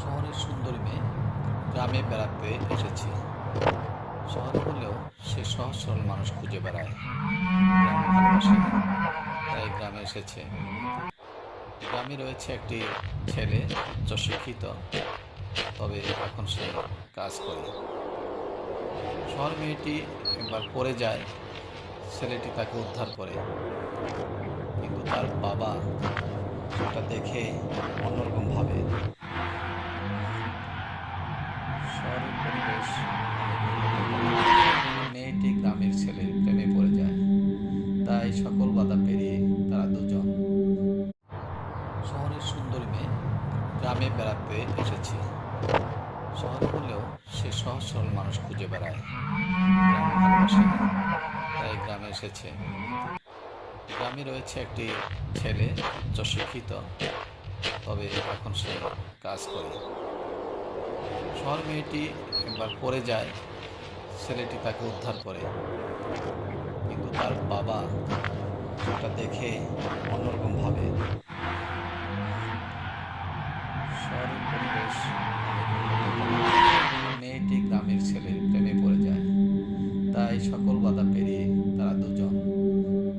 শহরের সুন্দরী মেয়ে গ্রামে বেড়াতে এসেছে। শহরে হলেও সে সহজ সরল মানুষ খুঁজে বেড়ায়, গ্রাম ভালোবাসে, তাই গ্রামে এসেছে। গ্রামে রয়েছে একটি ছেলে, উচ্চশিক্ষিত, তবে এখন সে কাজ করে। শহর মেয়েটি একবার পড়ে যায়, ছেলেটি তাকে উদ্ধার করে, কিন্তু তার বাবা সেটা দেখে অন্যরকম ভাবে। শহরের পরিবেশ অনেক উন্নত হলেও মেয়েটি গ্রামের ছেলের প্রেমে পড়ে যায়, তাই সকল বাধা পেরিয়ে তারা দুজন। শহরের সুন্দরী মেয়ে গ্রামে বেড়াতে এসেছে। শহরে হলেও সে সহজ সরল মানুষ খুঁজে বেড়ায়, গ্রাম ভালোবাসে, তাই গ্রামে এসেছে। গ্রামে রয়েছে একটি ছেলে, উচ্চশিক্ষিত, তবে এখন সে কাজ করে। শহর মেয়েটি একবার পড়ে যায়, ছেলেটি তাকে উদ্ধার করে, কিন্তু তার বাবা সেটা দেখে অন্যরকম